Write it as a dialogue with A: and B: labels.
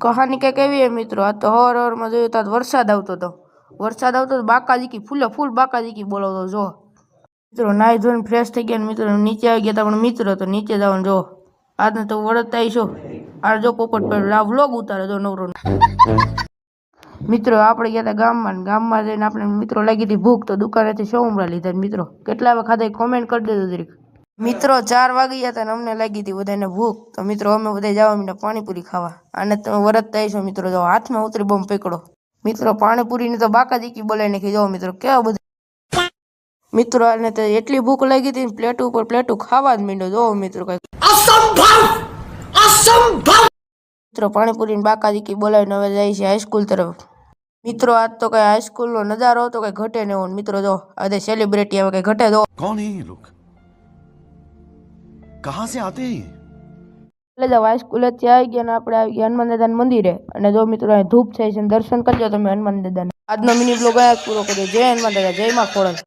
A: કહાની કંઈક એવી હે મિત્રો, આ તો હવારમાં જોયું તો વરસાદ આવતો હતો. વરસાદ આવતો તો બાકાજીકી ફૂલ બાકાજીકી બોલાવતો. જો મિત્રો નાઈ ધોઈને ફ્રેશ થઈ ગયા મિત્રો નીચે આવી ગયા. પણ મિત્રો તો નીચે જવાનું જો આજને તો વળતતા આવીશો. આ જો પોપટ પર આ વ્લોગ ઉતારે જો નવરો. મિત્રો આપણે ગયા હતા ગામમાં જઈને આપણે મિત્રો લાગી હતી ભૂખ, તો દુકાનેથી સોમરા લીધા. મિત્રો કેટલા વાર ખાધા કોમેન્ટ કરી દેજો જરીક. મિત્રો 4 વાગી ગયા હતા ને અમને લાગી હતી બધાને ભૂખ, તો મિત્રો અમે બધા જવા મીઠા પાણીપુરી ખાવા. આને તમે વરતતા આવીશો મિત્રો. જો હાથમાં ઉતરી બોમ્બ પકડો મિત્રો. પાણીપુરીની તો બાકાજીકી બોલાવી નાખી. જાઓ મિત્રો કેવા બધા મિત્રો. આને તો એટલી ભૂખ લાગી હતી પ્લેટું ઉપર પ્લેટું ખાવા જ માંડ્યો. જો મિત્રો કઈ મિત્રો પાણીપુરીની બાકાજીકી બોલાવીને હવે જાય છે હાઈસ્કૂલ તરફ. મિત્રો આજ તો કઈ હાઈસ્કૂલ નો નજારો હતો કઈ ઘટે ને એવું મિત્રો. જો આજે સેલિબ્રિટી હવે કઈ ઘટે. જો
B: કોણ હે ये लोग, कहां से आते हैं?
A: એટલે હાઈસ્કૂલ જ આવી ગયા ને આપણે આવી ગયા હનુમાન દાદાના મંદિરે. અને જો મિત્રો અહીં ધૂપ થાય છે, દર્શન કરજો તમે હનુમાન દાદાને. આજનો મિની બ્લોગ અહીંયા પૂરો કર્યો. જય હનુમાન દાદા, જય માં ખોડલ.